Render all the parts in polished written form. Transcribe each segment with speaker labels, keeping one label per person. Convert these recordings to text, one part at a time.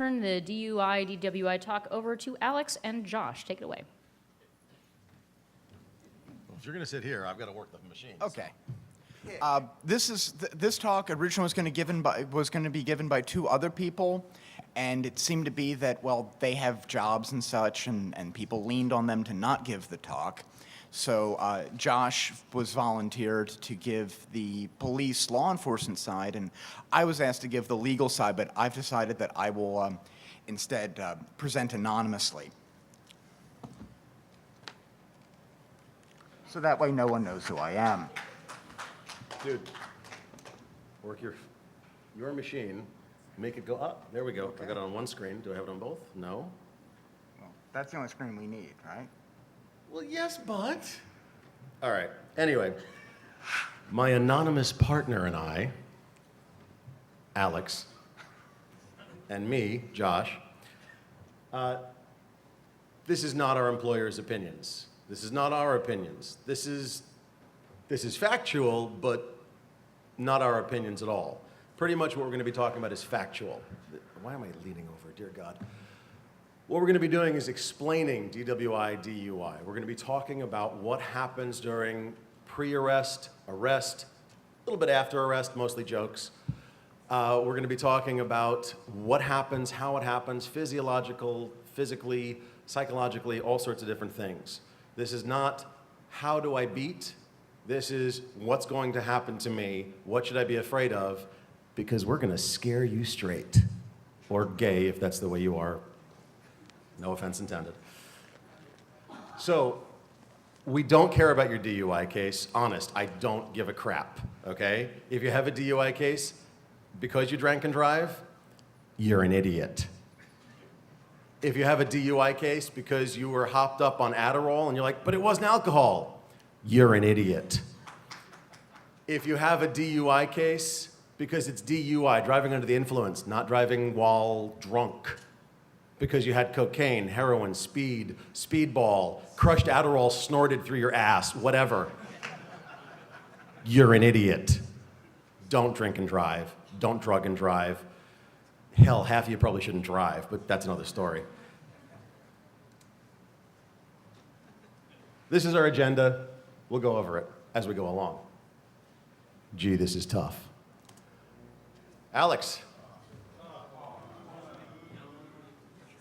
Speaker 1: turn the DUI, DWI talk over to Alex and Josh. Take it away.
Speaker 2: Well, if you're going to sit here, I've got to work the machines.
Speaker 3: Okay. This talk originally was going to be given by two other people, and it seemed to be that, well, they have jobs and such, and people leaned on them to not give the talk. So Josh was volunteered to give the police law enforcement side, and I was asked to give the legal side, but I've decided that I will instead present anonymously. So that way no one knows who I am.
Speaker 2: Dude, work your machine, make it go up. There we go.
Speaker 3: Okay.
Speaker 2: I got it on one screen. Do I have it on both? No.
Speaker 3: Well, that's the only screen we need, right?
Speaker 2: Well, yes, but. All right. Anyway, my anonymous partner and I, Alex, and me, Josh, this is not our employer's opinions. This is not our opinions. This is factual, but not our opinions at all. Pretty much what we're going to be talking about is factual. Why am I leaning over? Dear God. What we're going to be doing is explaining DWI, DUI. We're going to be talking about what happens during pre-arrest, arrest, a little bit after arrest, mostly jokes. We're going to be talking about what happens, how it happens, physically, psychologically, all sorts of different things. This is not how do I beat. This is what's going to happen to me, what should I be afraid of, because we're going to scare you straight. Or gay, if that's the way you are. No offense intended. So, we don't care about your DUI case. Honest, I don't give a crap, okay? If you have a DUI case, because you drank and drive, you're an idiot. If you have a DUI case because you were hopped up on Adderall and you're like, but it wasn't alcohol, you're an idiot. If you have a DUI case because it's DUI, driving under the influence, not driving while drunk, because you had cocaine, heroin, speedball, crushed Adderall snorted through your ass, whatever, you're an idiot. Don't drink and drive. Don't drug and drive. Hell, half of you probably shouldn't drive, but that's another story. This is our agenda. We'll go over it as we go along. Gee, this is tough. Alex,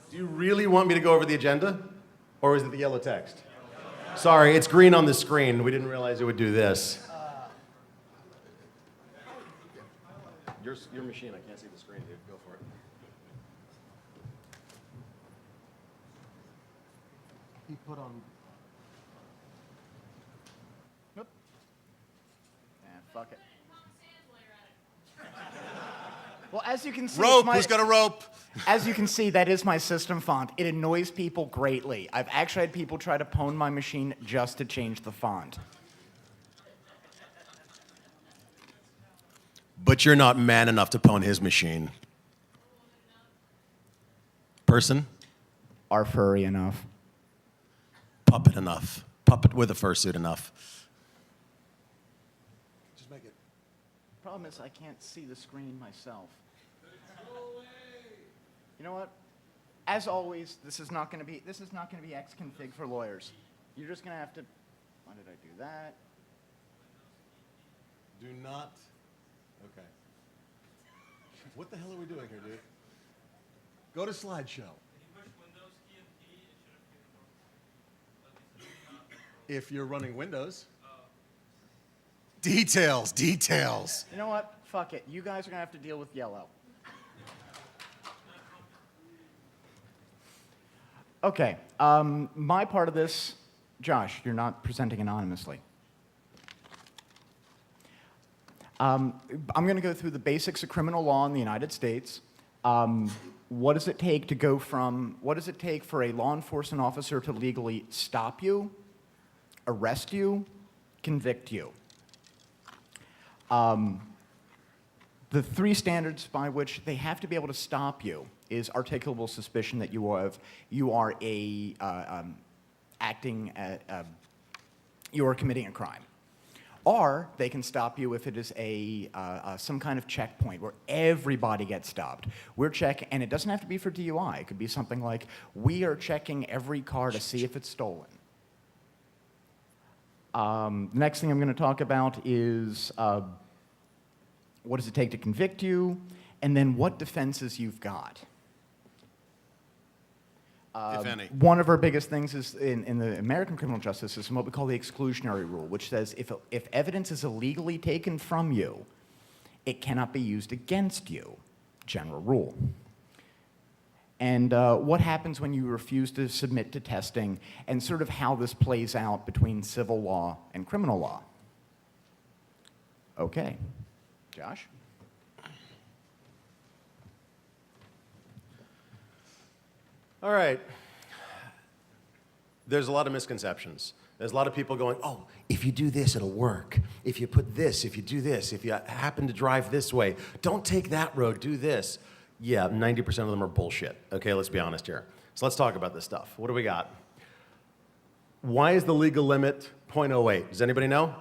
Speaker 2: do you really want me to go over the agenda? Or is it the yellow text? Sorry, it's green on the screen. We didn't realize it would do this. Your machine, I can't see the screen, dude. Go for it. He put on...
Speaker 3: Nope. Fuck it. Well, as you can see,
Speaker 4: Rope, who's got a rope?
Speaker 3: As you can see, that is my system font. It annoys people greatly. I've actually had people try to pwn my machine just to change the font.
Speaker 2: But you're not man enough to pwn his machine. Person?
Speaker 3: Are furry enough.
Speaker 2: Puppet enough. Puppet with a fursuit enough.
Speaker 3: Just make it. Problem is, I can't see the screen myself. You know what? As always, this is not going to be Xconfig for lawyers. You're just going to have to. Why did I do that?
Speaker 2: Do not. Okay. What the hell are we doing here, dude? Go to slideshow. If you're running Windows.
Speaker 4: Details.
Speaker 3: You know what? Fuck it. You guys are going to have to deal with yellow. Okay. My part of this, Josh, you're not presenting anonymously. I'm going to go through the basics of criminal law in the United States. What does it take for a law enforcement officer to legally stop you, arrest you, convict you? The three standards by which they have to be able to stop you is articulable suspicion that you are committing a crime, Or they can stop you if it is some kind of checkpoint where everybody gets stopped. We're checking, and it doesn't have to be for DUI. It could be something like, we are checking every car to see if it's stolen. The next thing I'm going to talk about is what does it take to convict you, and then what defenses you've got.
Speaker 2: If any.
Speaker 3: One of our biggest things is in the American criminal justice system, what we call the exclusionary rule, which says if evidence is illegally taken from you, it cannot be used against you. General rule. And what happens when you refuse to submit to testing, and sort of how this plays out between civil law and criminal law. Okay. Josh?
Speaker 2: All right. There's a lot of misconceptions. There's a lot of people going, oh, if you do this, it'll work. If you put this, if you do this, if you happen to drive this way, don't take that road, do this. Yeah, 90% of them are bullshit. Okay, let's be honest here. So let's talk about this stuff. What do we got? Why is the legal limit 0.08? Does anybody know?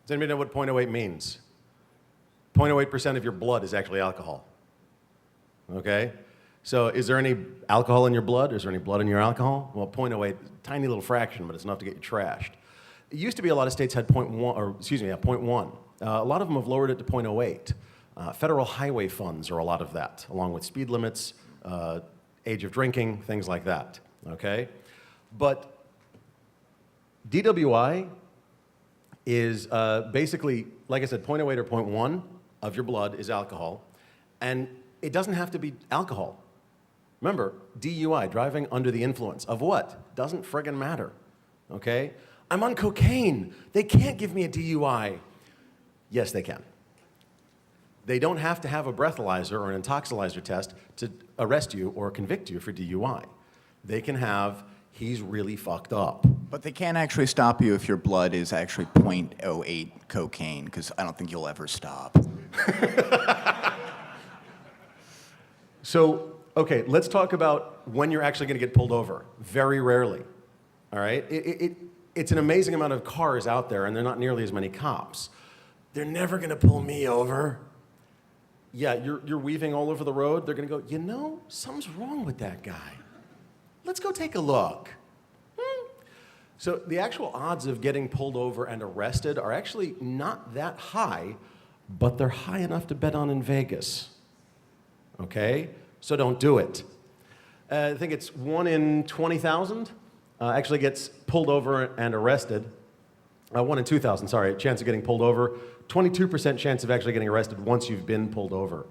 Speaker 2: Does anybody know what 0.08 means? 0.08% of your blood is actually alcohol. Okay? So is there any alcohol in your blood? Is there any blood in your alcohol? Well, 0.08, tiny little fraction, but it's enough to get you trashed. It used to be a lot of states had 0.1. A lot of them have lowered it to 0.08. Federal highway funds are a lot of that, along with speed limits, age of drinking, things like that, okay? But DWI is basically, like I said, 0.08 or 0.1 of your blood is alcohol, and it doesn't have to be alcohol. Remember, DUI, driving under the influence of what? Doesn't friggin' matter, okay? I'm on cocaine. They can't give me a DUI. Yes, they can. They don't have to have a breathalyzer or an intoxilizer test to arrest you or convict you for DUI. They can have, he's really fucked up.
Speaker 3: But they can't actually stop you if your blood is actually 0.08 cocaine, because I don't think you'll ever stop.
Speaker 2: So, okay, let's talk about when you're actually going to get pulled over. Very rarely, all right? It's an amazing amount of cars out there, and there are not nearly as many cops. They're never going to pull me over. Yeah, you're weaving all over the road. They're going to go, you know, something's wrong with that guy. Let's go take a look. So the actual odds of getting pulled over and arrested are actually not that high, but they're high enough to bet on in Vegas. Okay? So don't do it. I think it's 1 in 20,000 actually gets pulled over and arrested. 1 in 2,000, sorry, chance of getting pulled over. 22% chance of actually getting arrested once you've been pulled over.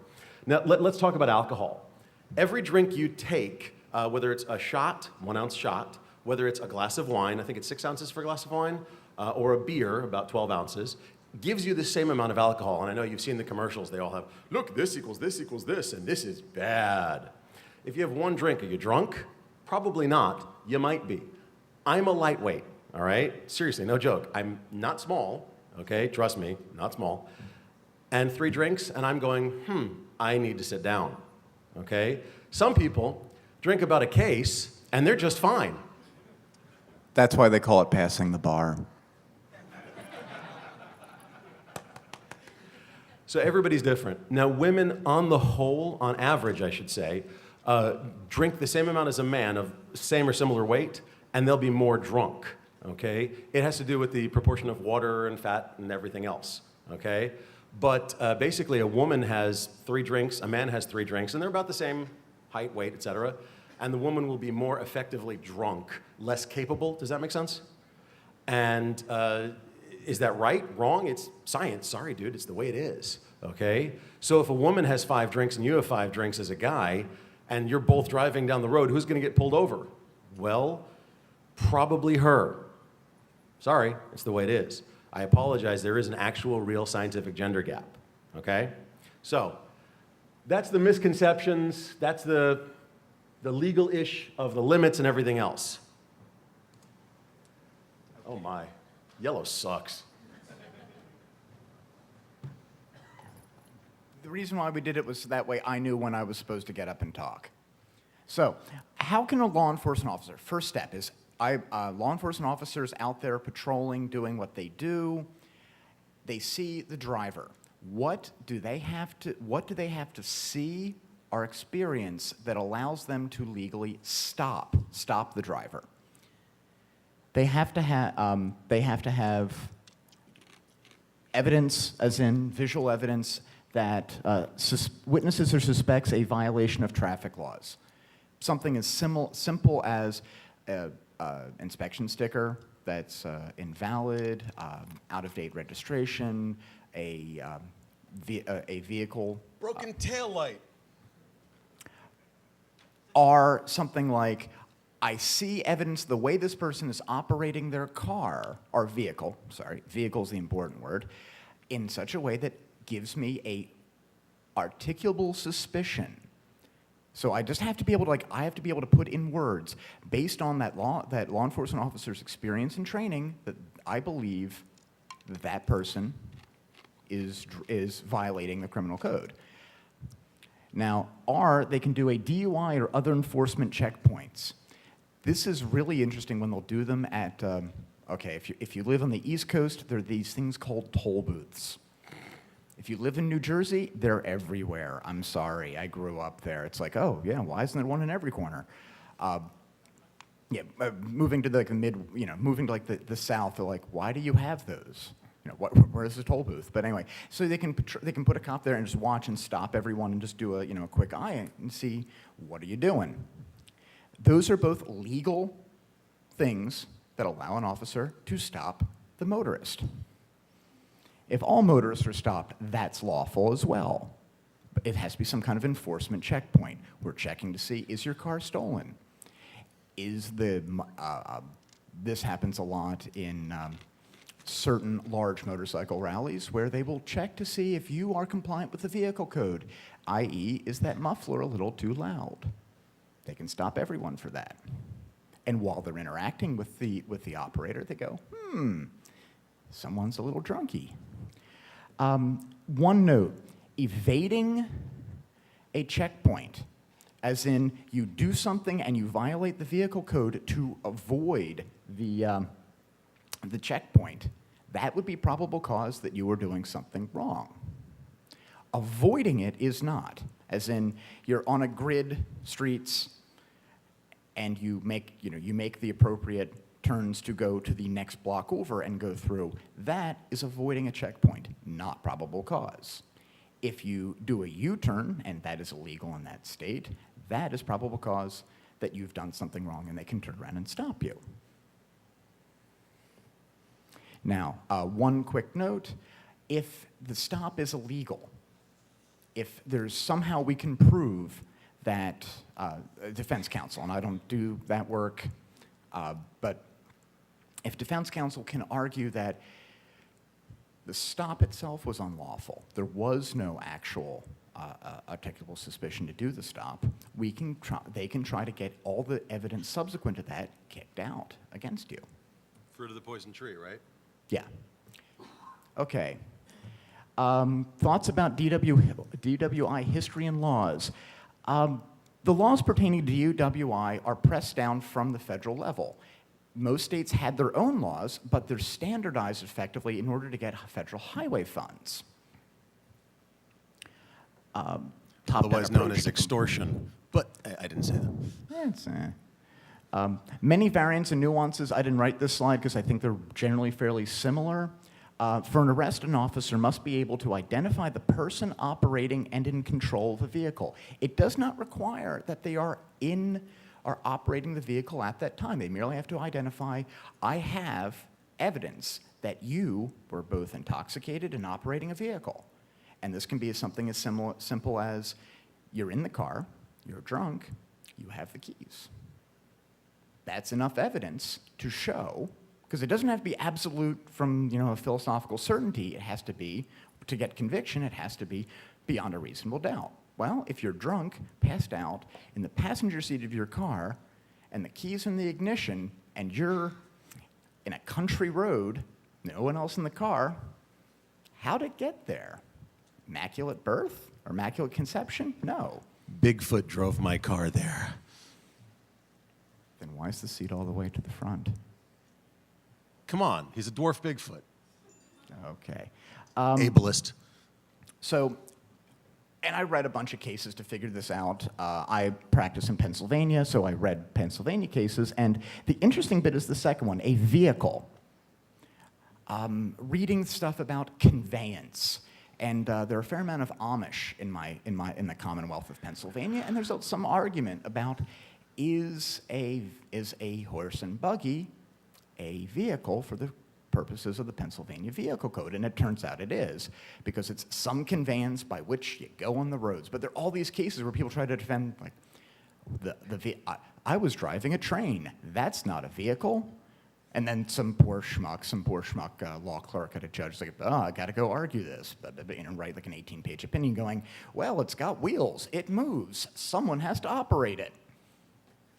Speaker 2: Now, let's talk about alcohol. Every drink you take, whether it's a shot, 1 ounce shot, whether it's a glass of wine, I think it's 6 ounces for a glass of wine, or a beer, about 12 ounces, gives you the same amount of alcohol. And I know you've seen the commercials. They all have, look, this equals this equals this, and this is bad. If you have 1 drink, are you drunk? Probably not. You might be. I'm a lightweight, all right? Seriously, no joke. I'm not small, okay? Trust me, not small. And 3 drinks, and I'm going, I need to sit down, okay? Some people drink about a case, and they're just fine.
Speaker 3: That's why they call it passing the bar.
Speaker 2: So everybody's different. Now, women on the whole, on average, I should say, drink the same amount as a man of same or similar weight, and they'll be more drunk, okay? It has to do with the proportion of water and fat and everything else, okay? But basically, a woman has 3 drinks, a man has 3 drinks, and they're about the same height, weight, et cetera, and the woman will be more effectively drunk, less capable. Does that make sense? And is that right? Wrong? It's science. Sorry, dude. It's the way it is. Okay? So if a woman has 5 drinks and you have 5 drinks as a guy, and you're both driving down the road, who's going to get pulled over? Well, probably her. Sorry. It's the way it is. I apologize. There is an actual real scientific gender gap. Okay? So that's the misconceptions. That's the legal-ish of the limits and everything else. Oh, my. Yellow sucks.
Speaker 3: The reason why we did it was that way I knew when I was supposed to get up and talk. So, how can a law enforcement officer, first step is law enforcement officers out there patrolling, doing what they do. They see the driver. What do they have to see or experience that allows them to legally stop the driver? They have to have evidence, as in visual evidence, that witnesses or suspects a violation of traffic laws. Something as simple as an inspection sticker that's invalid, out-of-date registration, a vehicle.
Speaker 2: Broken taillight.
Speaker 3: Or something like, I see evidence the way this person is operating their car, or vehicle, vehicle is the important word, in such a way that gives me a articulable suspicion. So I just have to be able to, put in words, based on that law enforcement officer's experience and training, that I believe that person is violating the criminal code. Now, they can do a DUI or other enforcement checkpoints. This is really interesting when they'll do them at, if you live on the East Coast, there are these things called toll booths. If you live in New Jersey, they're everywhere. I'm sorry, I grew up there. It's like, oh yeah, why isn't there one in every corner? Moving to the South, they're like, why do you have those? Where's the toll booth? But anyway, so they can put a cop there and just watch and stop everyone and just do a quick eye and see, what are you doing? Those are both legal things that allow an officer to stop the motorist. If all motorists are stopped, that's lawful as well. But it has to be some kind of enforcement checkpoint. We're checking to see, is your car stolen? This happens a lot in certain large motorcycle rallies where they will check to see if you are compliant with the vehicle code, i.e., is that muffler a little too loud? They can stop everyone for that. And while they're interacting with the operator, they go, someone's a little drunky. One note, evading a checkpoint, as in you do something and you violate the vehicle code to avoid the checkpoint, that would be probable cause that you were doing something wrong. Avoiding it is not, as in you're on a grid, streets, and you make the appropriate turns to go to the next block over and go through. That is avoiding a checkpoint, not probable cause. If you do a U-turn, and that is illegal in that state, that is probable cause that you've done something wrong and they can turn around and stop you. Now, one quick note, if the stop is illegal, if there's somehow we can prove that defense counsel, and I don't do that work, but if defense counsel can argue that the stop itself was unlawful, there was no actual articulable suspicion to do the stop, they can try to get all the evidence subsequent to that kicked out against you.
Speaker 2: Fruit of the poison tree, right?
Speaker 3: Yeah. Okay. Thoughts about DWI history and laws. The laws pertaining to DWI are pressed down from the federal level. Most states had their own laws, but they're standardized effectively in order to get federal highway funds.
Speaker 2: Otherwise known as extortion. But I didn't say that.
Speaker 3: Many variants and nuances. I didn't write this slide because I think they're generally fairly similar. For an arrest, an officer must be able to identify the person operating and in control of the vehicle. It does not require that they are operating the vehicle at that time. They merely have to identify, I have evidence that you were both intoxicated and operating a vehicle. And this can be something as simple as you're in the car, you're drunk, you have the keys. That's enough evidence to show, because it doesn't have to be absolute from a philosophical certainty. It has to be, to get conviction, it has to be beyond a reasonable doubt. Well, if you're drunk, passed out, in the passenger seat of your car, and the keys in the ignition, and you're in a country road, no one else in the car, how'd it get there? Immaculate birth or immaculate conception? No.
Speaker 2: Bigfoot drove my car there.
Speaker 3: Then why is the seat all the way to the front?
Speaker 2: Come on, he's a dwarf Bigfoot.
Speaker 3: Okay.
Speaker 2: Ableist.
Speaker 3: So, and I read a bunch of cases to figure this out. I practice in Pennsylvania, so I read Pennsylvania cases. And the interesting bit is the second one, a vehicle. Reading stuff about conveyance. And there are a fair amount of Amish in the Commonwealth of Pennsylvania, and there's some argument about is a horse and buggy a vehicle for the purposes of the Pennsylvania Vehicle Code, and it turns out it is, because it's some conveyance by which you go on the roads. But there are all these cases where people try to defend, like, I was driving a train. That's not a vehicle. And then some poor schmuck law clerk at a judge like, I got to go argue this, write like an 18-page opinion going, well, it's got wheels, it moves, someone has to operate it.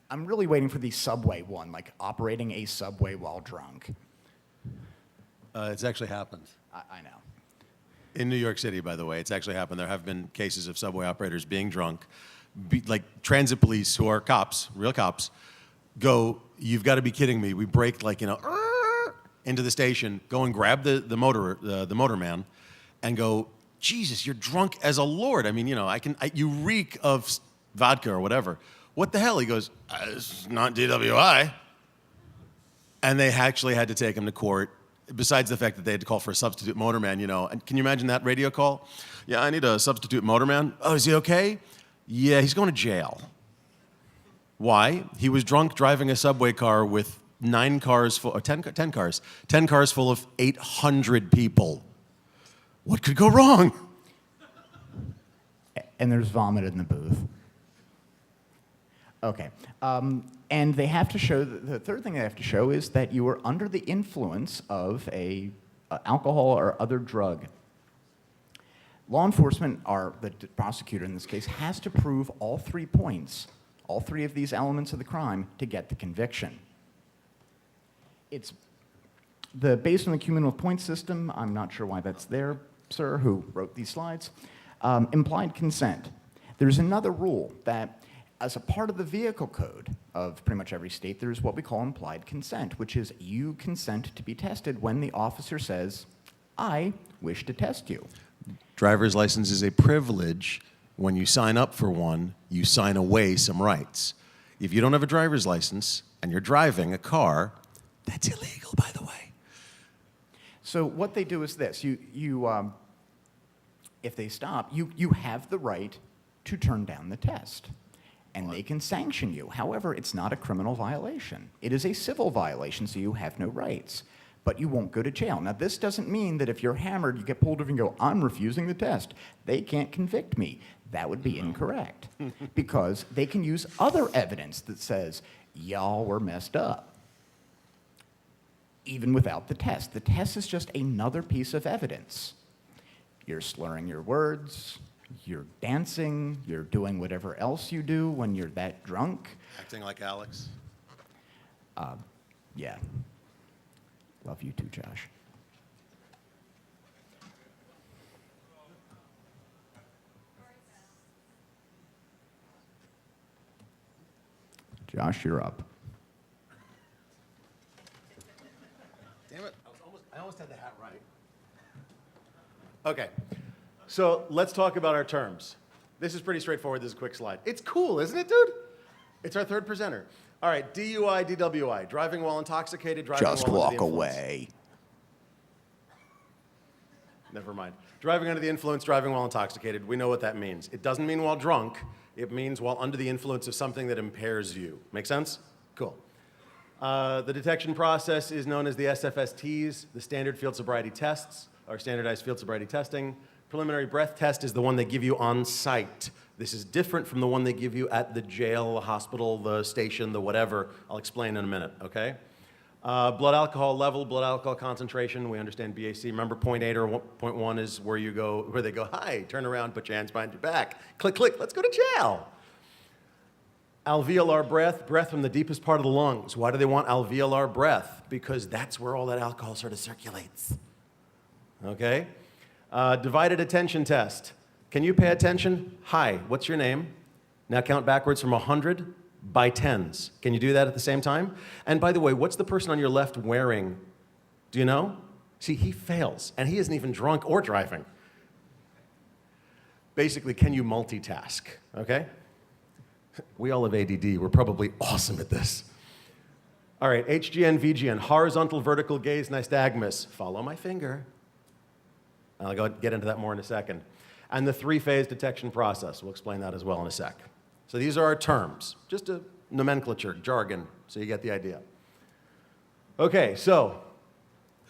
Speaker 3: I'm really waiting for the subway one, like operating a subway while drunk.
Speaker 2: It's actually happened.
Speaker 3: I know.
Speaker 2: In New York City, by the way, it's actually happened. There have been cases of subway operators being drunk. Like transit police, who are cops, real cops, go, you've got to be kidding me. We break into the station, go and grab the motorman, and go, Jesus, you're drunk as a lord. I mean, you reek of vodka or whatever. What the hell? He goes, it's not DWI. And they actually had to take him to court, besides the fact that they had to call for a substitute motorman, And can you imagine that radio call? Yeah, I need a substitute motorman. Oh, is he okay? Yeah, he's going to jail. Why? He was drunk driving a subway car with 10 cars full of 800 people. What could go wrong?
Speaker 3: And there's vomit in the booth. Okay. And they have to show, the third thing they have to show is that you were under the influence of a alcohol or other drug. Law enforcement, the prosecutor in this case, has to prove all 3 points, all 3 of these elements of the crime to get the conviction. It's based on the cumulative point system, I'm not sure why that's there, sir, who wrote these slides, implied consent. There's another rule that as a part of the vehicle code of pretty much every state, there's what we call implied consent, which is you consent to be tested when the officer says, I wish to test you.
Speaker 2: Driver's license is a privilege. When you sign up for one, you sign away some rights. If you don't have a driver's license and you're driving a car, that's illegal, by the way.
Speaker 3: So what they do is this. If they stop, you have the right to turn down the test. And they can sanction you. However, it's not a criminal violation. It is a civil violation, so you have no rights. But you won't go to jail. Now, this doesn't mean that if you're hammered, you get pulled over and go, I'm refusing the test. They can't convict me. That would be incorrect. Because they can use other evidence that says, y'all were messed up. Even without the test. The test is just another piece of evidence. You're slurring your words. You're dancing, you're doing whatever else you do when you're that drunk.
Speaker 2: Acting like Alex.
Speaker 3: Yeah. Love you too, Josh. Josh, you're up.
Speaker 2: Damn it, I almost had the hat right. Okay. So let's talk about our terms. This is pretty straightforward. This is a quick slide. It's cool, isn't it, dude? It's our third presenter. All right, DUI, DWI, driving while intoxicated, driving
Speaker 3: Just
Speaker 2: while under
Speaker 3: walk
Speaker 2: the influence.
Speaker 3: away.
Speaker 2: Never mind. Driving under the influence, driving while intoxicated. We know what that means. It doesn't mean while drunk. It means while under the influence of something that impairs you. Make sense? Cool. The detection process is known as the SFSTs, the Standard Field Sobriety Tests, or Standardized Field Sobriety Testing. Preliminary breath test is the one they give you on site. This is different from the one they give you at the jail, the hospital, the station, the whatever. I'll explain in a minute, okay? Blood alcohol level, blood alcohol concentration, we understand BAC. Remember 0.8 or 0.1 is where they go, hi, turn around, put your hands behind your back. Click, click, let's go to jail. Alveolar breath, breath from the deepest part of the lungs. Why do they want alveolar breath? Because that's where all that alcohol sort of circulates, okay? Divided attention test. Can you pay attention? Hi, what's your name? Now count backwards from 100. by tens. Can you do that at the same time? And by the way, what's the person on your left wearing? Do you know? See, he fails, and he isn't even drunk or driving. Basically, can you multitask, okay? We all have ADD. We're probably awesome at this. All right, HGN, VGN, horizontal, vertical gaze, nystagmus. Follow my finger. I'll get into that more in a second. And the three-phase detection process. We'll explain that as well in a sec. So these are our terms, just a nomenclature, jargon, so you get the idea. Okay, so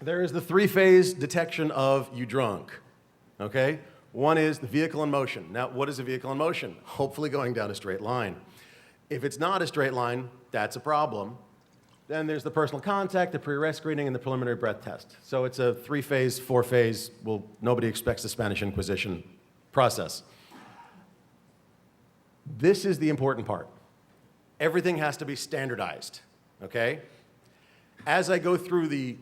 Speaker 2: there is the three-phase detection of you drunk, okay? One is the vehicle in motion. Now, what is a vehicle in motion? Hopefully going down a straight line. If it's not a straight line, that's a problem. Then there's the personal contact, the pre-arrest screening, and the preliminary breath test. So it's a three-phase, four-phase, well, nobody expects the Spanish Inquisition process. This is the important part. Everything has to be standardized, okay? As I go through the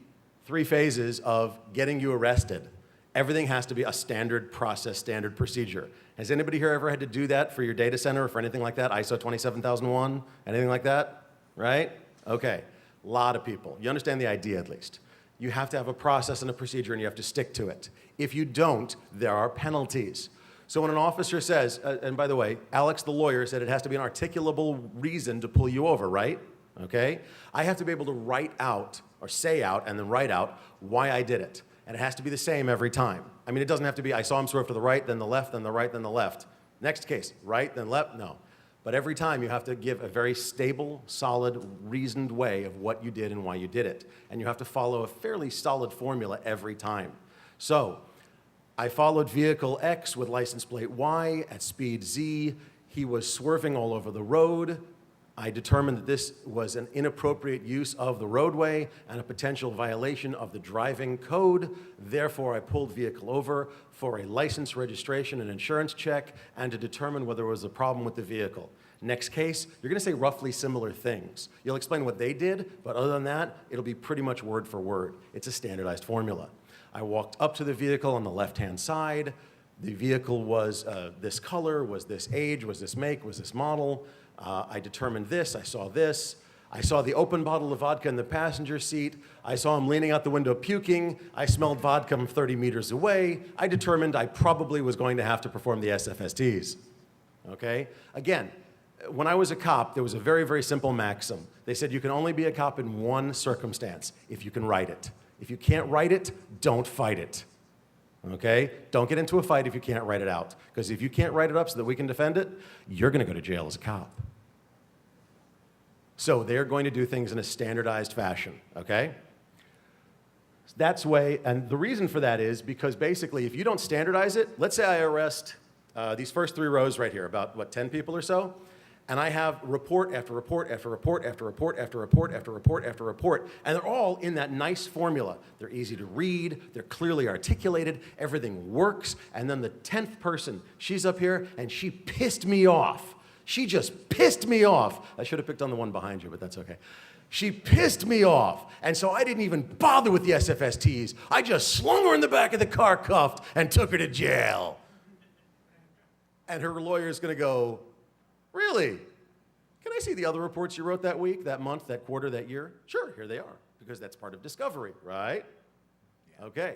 Speaker 2: three phases of getting you arrested, everything has to be a standard process, standard procedure. Has anybody here ever had to do that for your data center or for anything like that? ISO 27001, anything like that, right? Okay. A lot of people. You understand the idea, at least. You have to have a process and a procedure, and you have to stick to it. If you don't, there are penalties. So when an officer says, and by the way, Alex, the lawyer, said it has to be an articulable reason to pull you over, right? Okay? I have to be able to write out, or say out, and then write out why I did it. And it has to be the same every time. I mean, it doesn't have to be, I saw him swerve to the right, then the left, then the right, then the left. Next case, right, then left, no. But every time you have to give a very stable, solid, reasoned way of what you did and why you did it. And you have to follow a fairly solid formula every time. So, I followed vehicle X with license plate Y at speed Z. He was swerving all over the road. I determined that this was an inappropriate use of the roadway and a potential violation of the driving code. Therefore, I pulled vehicle over for a license registration and insurance check and to determine whether there was a problem with the vehicle. Next case, you're going to say roughly similar things. You'll explain what they did, but other than that, it'll be pretty much word for word. It's a standardized formula. I walked up to the vehicle on the left-hand side. The vehicle was this color, was this age, was this make, was this model. I determined this, I saw this. I saw the open bottle of vodka in the passenger seat. I saw him leaning out the window puking. I smelled vodka from 30 meters away. I determined I probably was going to have to perform the SFSTs, okay? Again, when I was a cop, there was a very, very simple maxim. They said you can only be a cop in one circumstance, if you can write it. If you can't write it, don't fight it. Okay? Don't get into a fight if you can't write it out. Because if you can't write it up so that we can defend it, you're going to go to jail as a cop. So they're going to do things in a standardized fashion, okay? That's way, and the reason for that is because basically if you don't standardize it, let's say I arrest these first three rows right here, about, what, 10 people or so? And I have report after report after report after report after report after report after report, and they're all in that nice formula. They're easy to read, they're clearly articulated, everything works, and then the 10th person, she's up here, and she pissed me off. She just pissed me off. I should have picked on the one behind you, but that's okay. She pissed me off, and so I didn't even bother with the SFSTs. I just slung her in the back of the car cuffed and took her to jail. And her lawyer's gonna go, really? Can I see the other reports you wrote that week, that month, that quarter, that year? Sure, here they are, because that's part of discovery, right? Yeah. Okay.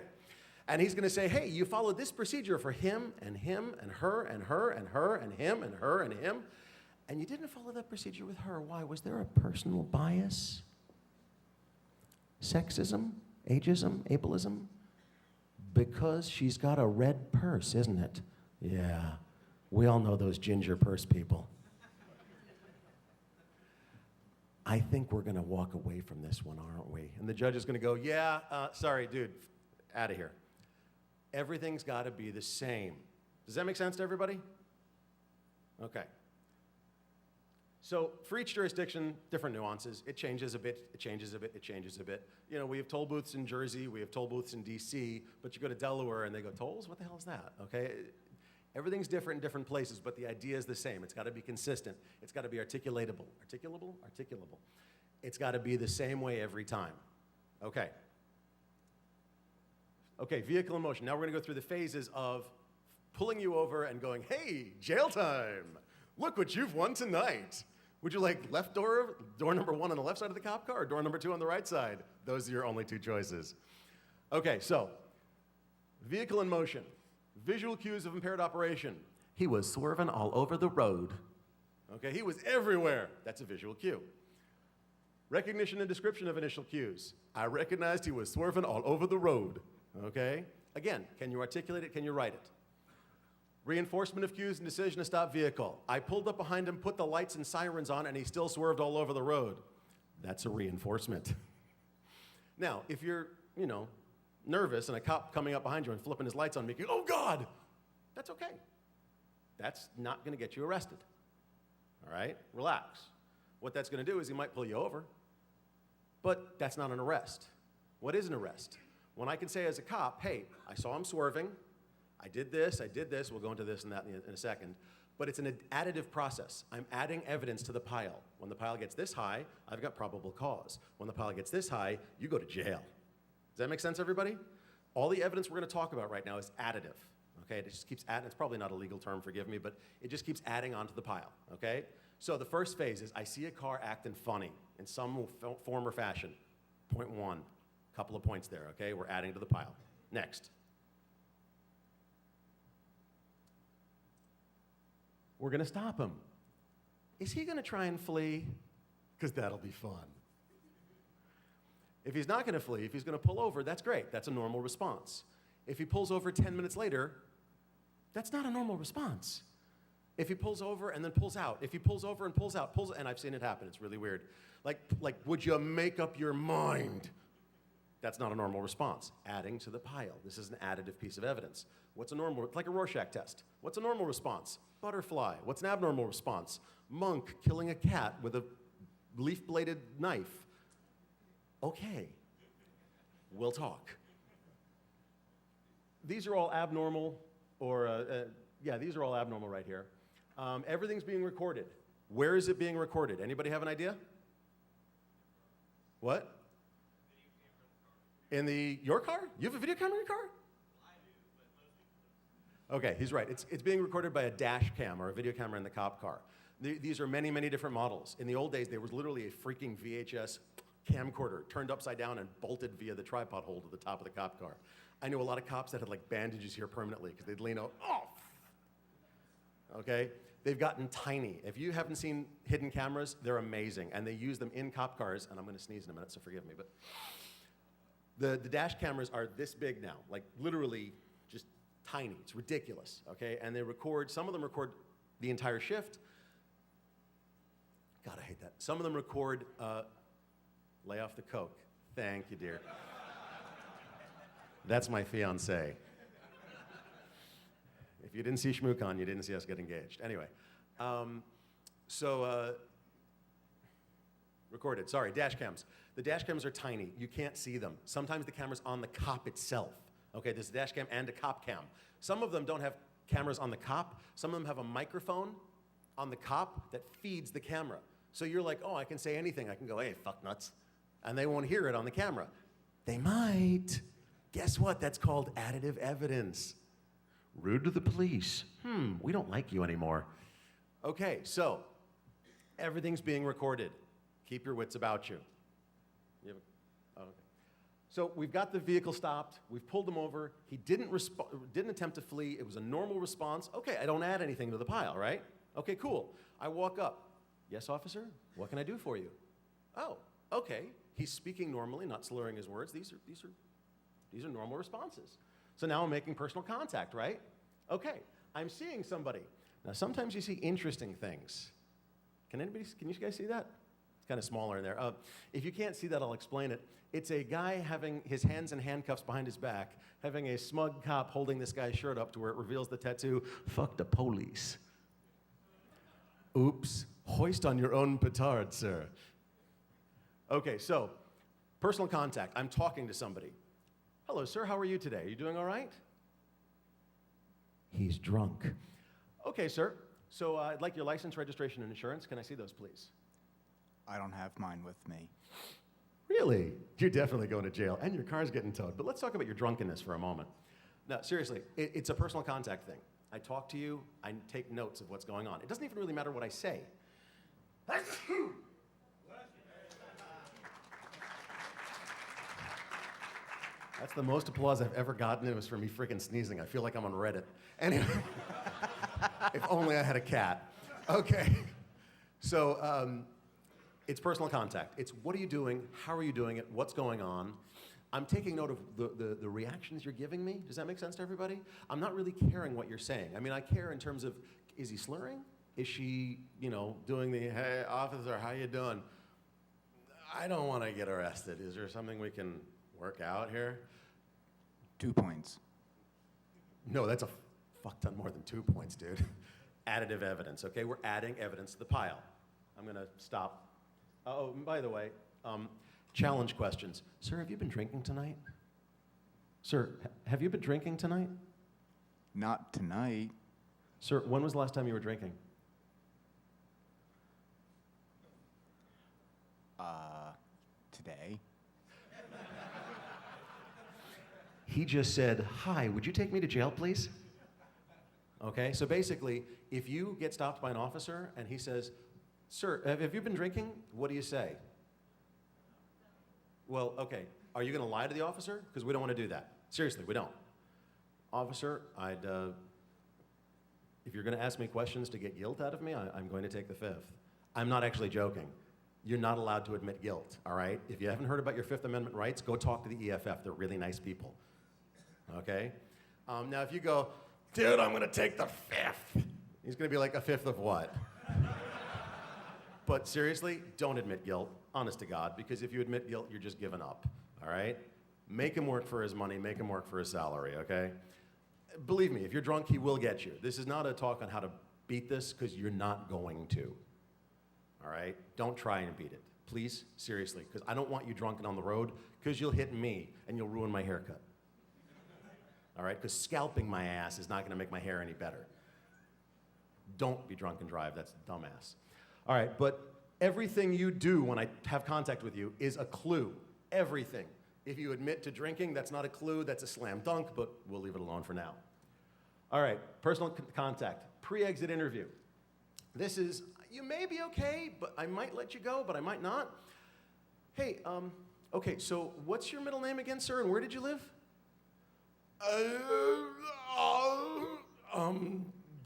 Speaker 2: And he's going to say, hey, you followed this procedure for him and him and her and her and her and him and her and him, and you didn't follow that procedure with her. Why? Was there a personal bias? Sexism? Ageism? Ableism? Because she's got a red purse, isn't it? Yeah. We all know those ginger purse people. I think we're going to walk away from this one, aren't we? And the judge is going to go, yeah, sorry, dude, out of here. Everything's got to be the same. Does that make sense to everybody? Okay. So for each jurisdiction, different nuances. It changes a bit, it changes a bit, it changes a bit. You know, we have toll booths in Jersey, we have toll booths in DC, but you go to Delaware and they go, tolls? What the hell is that? Okay. Everything's different in different places, but the idea is the same. It's got to be consistent. It's got to be articulatable. Articulable? Articulable. It's got to be the same way every time. Okay. Okay, vehicle in motion. Now we're going to go through the phases of pulling you over and going, hey, jail time. Look what you've won tonight. Would you like left door number 1 on the left side of the cop car, or door number 2 on the right side? Those are your only 2 choices. Okay, so vehicle in motion, visual cues of impaired operation. He was swerving all over the road. Okay, he was everywhere. That's a visual cue. Recognition and description of initial cues. I recognized he was swerving all over the road. Okay? Again, can you articulate it? Can you write it? Reinforcement of cues and decision to stop vehicle. I pulled up behind him, put the lights and sirens on, and he still swerved all over the road. That's a reinforcement. Now, if you're, nervous and a cop coming up behind you and flipping his lights on, making, oh God, that's okay. That's not going to get you arrested. All right? Relax. What that's going to do is he might pull you over, but that's not an arrest. What is an arrest? When I can say as a cop, hey, I saw him swerving, I did this, we'll go into this and that in a second, but it's an additive process. I'm adding evidence to the pile. When the pile gets this high, I've got probable cause. When the pile gets this high, you go to jail. Does that make sense, everybody? All the evidence we're going to talk about right now is additive. Okay, it just keeps adding. It's probably not a legal term, forgive me, but it just keeps adding onto the pile. Okay? So the first phase is I see a car acting funny in some form or fashion. Point 1, couple of points there. Okay, we're adding to the pile. Next. We're going to stop him. Is he going to try and flee? Because that'll be fun. If he's not going to flee, if he's going to pull over, that's great. That's a normal response. If he pulls over 10 minutes later, that's not a normal response. If he pulls over and then pulls out, if he pulls over and pulls out, and I've seen it happen, it's really weird. Like, would you make up your mind? That's not a normal response. Adding to the pile. This is an additive piece of evidence. What's a normal, like a Rorschach test. What's a normal response? Butterfly. What's an abnormal response? Monk killing a cat with a leaf-bladed knife. Okay, we'll talk. These are all abnormal, these are all abnormal right here. Everything's being recorded. Where is it being recorded? Anybody have an idea? What? In your car? You have a video camera in your car?
Speaker 4: I do, but most people don't.
Speaker 2: Okay, he's right. It's being recorded by a dash cam or a video camera in the cop car. These are many, many different models. In the old days, there was literally a freaking VHS camcorder turned upside down and bolted via the tripod hole to the top of the cop car. I knew a lot of cops that had like bandages here permanently because they'd lean out, okay? They've gotten tiny. If you haven't seen hidden cameras, they're amazing. And they use them in cop cars, and I'm gonna sneeze in a minute, so forgive me, but the dash cameras are this big now, like literally just tiny. It's ridiculous, okay? And they record, some of them record the entire shift. God, I hate that. Some of them record, lay off the coke. Thank you, dear. That's my fiance. If you didn't see ShmooCon, you didn't see us get engaged. Anyway, recorded, sorry, dash cams. The dash cams are tiny. You can't see them. Sometimes the camera's on the cop itself. Okay, there's a dash cam and a cop cam. Some of them don't have cameras on the cop. Some of them have a microphone on the cop that feeds the camera. So you're like, oh, I can say anything. I can go, hey, fuck nuts. And they won't hear it on the camera. They might. Guess what? That's called additive evidence. Rude to the police. We don't like you anymore. Okay, so everything's being recorded. Keep your wits about you. Okay. So we've got the vehicle stopped. We've pulled him over. He didn't attempt to flee. It was a normal response. Okay, I don't add anything to the pile, right? Okay, cool. I walk up. Yes, officer? What can I do for you? Oh, okay. He's speaking normally, not slurring his words. These are normal responses. So now I'm making personal contact, right? Okay, I'm seeing somebody. Now sometimes you see interesting things. Can you guys see that? It's kind of smaller in there. If you can't see that, I'll explain it. It's a guy having his hands in handcuffs behind his back, having a smug cop holding this guy's shirt up to where it reveals the tattoo, "Fuck the police." Oops, hoist on your own petard, sir. Okay, so personal contact. I'm talking to somebody. Hello, sir, how are you today? Are you doing all right? He's drunk. Okay, sir, so I'd like your license, registration, and insurance. Can I see those, please?
Speaker 3: I don't have mine with me.
Speaker 2: Really? You're definitely going to jail, and your car's getting towed. But let's talk about your drunkenness for a moment. No, seriously, it's a personal contact thing. I talk to you, I take notes of what's going on. It doesn't even really matter what I say. That's the most applause I've ever gotten. It was from me freaking sneezing. I feel like I'm on Reddit. Anyway, if only I had a cat. Okay. So it's personal contact. It's what are you doing? How are you doing it? What's going on? I'm taking note of the reactions you're giving me. Does that make sense to everybody? I'm not really caring what you're saying. I mean, I care in terms of, is he slurring? Is she, doing the, hey, officer, how you doing? I don't want to get arrested. Is there something we can work out here?
Speaker 3: 2 points.
Speaker 2: No, that's a fuck ton more than 2 points, dude. Additive evidence, okay? We're adding evidence to the pile. I'm going to stop. Oh, and by the way, challenge questions. Sir, have you been drinking tonight? Sir, have you been drinking tonight?
Speaker 3: Not tonight.
Speaker 2: Sir, when was the last time you were drinking?
Speaker 3: Today.
Speaker 2: He just said, hi, would you take me to jail, please? Okay, so basically, if you get stopped by an officer and he says, sir, have you been drinking? What do you say? Well, okay, are you gonna lie to the officer? Because we don't wanna do that. Seriously, we don't. Officer, if you're gonna ask me questions to get guilt out of me, I'm going to take the fifth. I'm not actually joking. You're not allowed to admit guilt, all right? If you haven't heard about your Fifth Amendment rights, go talk to the EFF. They're really nice people, okay? Now, if you go, dude, I'm gonna take the fifth, he's gonna be like, a fifth of what? But seriously, don't admit guilt, honest to God, because if you admit guilt, you're just giving up, all right? Make him work for his money, make him work for his salary, okay? Believe me, if you're drunk, he will get you. This is not a talk on how to beat this, because you're not going to. All right? Don't try and beat it. Please, seriously, because I don't want you drunk and on the road, because you'll hit me and you'll ruin my haircut. All right? Because scalping my ass is not going to make my hair any better. Don't be drunk and drive. That's dumbass. All right, but everything you do when I have contact with you is a clue. Everything. If you admit to drinking, that's not a clue. That's a slam dunk, but we'll leave it alone for now. All right, personal contact. Pre-exit interview. This is, you may be okay, but I might let you go, but I might not. Hey, okay, so what's your middle name again, sir, and where did you live?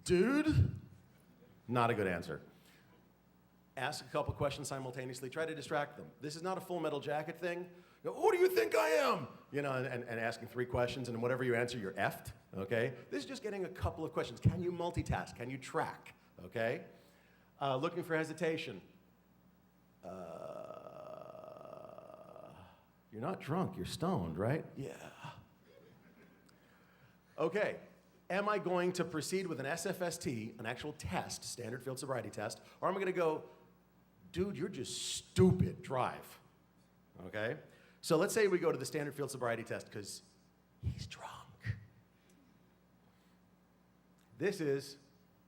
Speaker 2: Dude? Not a good answer. Ask a couple questions simultaneously. Try to distract them. This is not a Full Metal Jacket thing. Who do you think I am? And asking 3 questions, and whatever you answer, you're effed, okay? This is just getting a couple of questions. Can you multitask? Can you track, okay? Looking for hesitation. You're not drunk, you're stoned, right? Yeah. Okay, am I going to proceed with an SFST, an actual test, standard field sobriety test, or am I gonna go, dude, you're just stupid, drive, okay? So let's say we go to the standard field sobriety test because he's drunk. This is,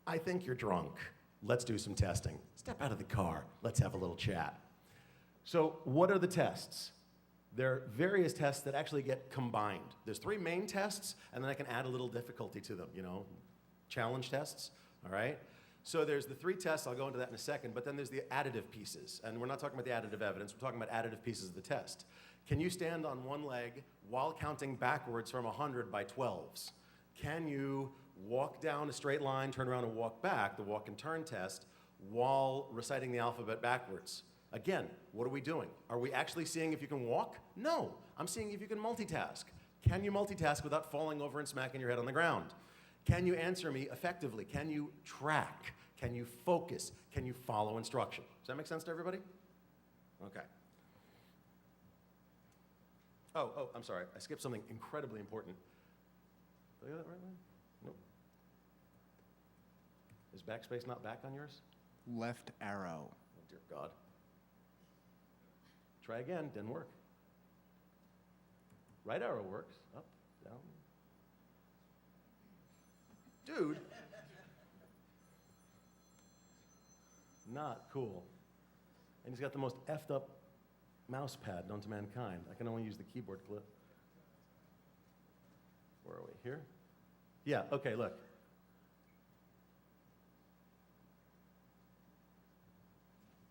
Speaker 2: I think you're drunk. Let's do some testing. Step out of the car. Let's have a little chat. So what are the tests? There are various tests that actually get combined. There's 3 main tests, and then I can add a little difficulty to them, challenge tests, all right? So there's the 3 tests, I'll go into that in a second, but then there's the additive pieces, and we're not talking about the additive evidence, we're talking about additive pieces of the test. Can you stand on one leg while counting backwards from 100 by 12s? Can you walk down a straight line, turn around and walk back, the walk and turn test, while reciting the alphabet backwards? Again, what are we doing? Are we actually seeing if you can walk? No, I'm seeing if you can multitask. Can you multitask without falling over and smacking your head on the ground? Can you answer me effectively? Can you track? Can you focus? Can you follow instruction? Does that make sense to everybody? Okay. Oh, I'm sorry. I skipped something incredibly important. Did I get that right way? Nope. Is backspace not back on yours?
Speaker 3: Left arrow.
Speaker 2: Oh, dear God. Try again, didn't work. Right arrow works, up, down. Dude. Not cool. And he's got the most effed up mouse pad known to mankind. I can only use the keyboard clip. Where are we, here? Yeah, okay, look.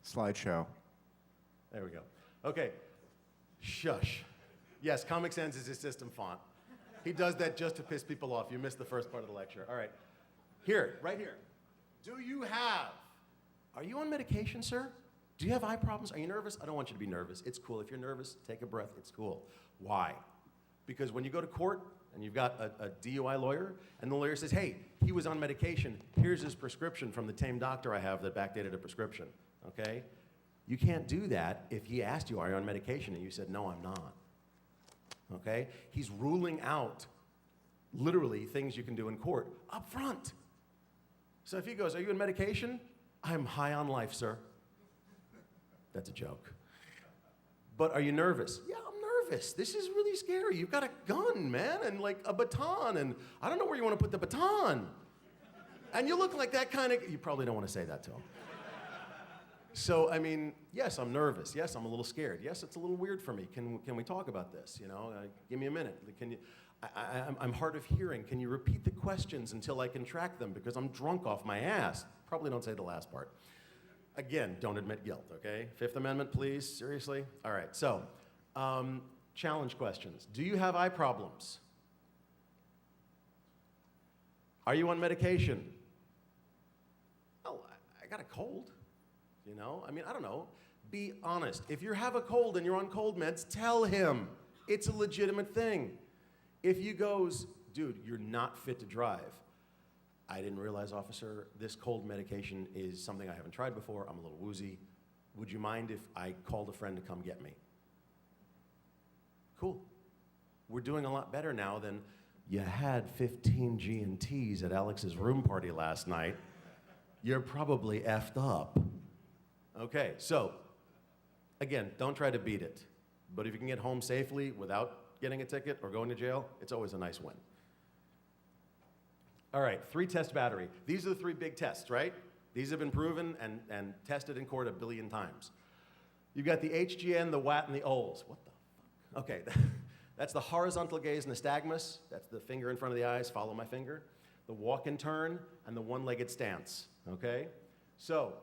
Speaker 3: Slideshow.
Speaker 2: There we go. Okay. Shush. Yes, Comic Sans is his system font. He does that just to piss people off. You missed the first part of the lecture. All right. Here, right here. Are you on medication, sir? Do you have eye problems? Are you nervous? I don't want you to be nervous. It's cool. If you're nervous, take a breath. It's cool. Why? Because when you go to court and you've got a DUI lawyer, and the lawyer says, hey, he was on medication. Here's his prescription from the tame doctor I have that backdated a prescription. Okay? You can't do that if he asked you, are you on medication? And you said, no, I'm not. Okay? He's ruling out literally things you can do in court up front. So if he goes, are you on medication? I'm high on life, sir. That's a joke. But are you nervous? Yeah, I'm nervous. This is really scary. You've got a gun, man, and like a baton, and I don't know where you want to put the baton. And you look like that kind of, you probably don't want to say that to him. So, I mean, yes, I'm nervous. Yes, I'm a little scared. Yes, it's a little weird for me. Can we talk about this? You know, give me a minute. Can you? I'm hard of hearing. Can you repeat the questions until I can track them? Because I'm drunk off my ass. Probably don't say the last part. Again, don't admit guilt, okay? Fifth Amendment, please. Seriously? All right, so challenge questions. Do you have eye problems? Are you on medication? Oh, I got a cold. You know, I mean, I don't know. Be honest. If you have a cold and you're on cold meds, tell him. It's a legitimate thing. If he goes, dude, you're not fit to drive. I didn't realize, officer, this cold medication is something I haven't tried before. I'm a little woozy. Would you mind if I called a friend to come get me? Cool. We're doing a lot better now than you had 15 G&Ts at Alex's room party last night. You're probably effed up. Okay, so, again, don't try to beat it. But if you can get home safely without getting a ticket or going to jail, it's always a nice win. All right, 3-test battery. These are the 3 big tests, right? These have been proven and tested in court 1 billion times. You've got the HGN, the WAT, and the OLS. What the fuck? Okay, that's the horizontal gaze nystagmus. That's the finger in front of the eyes, follow my finger. The walk and turn, and the one-legged stance, okay? So,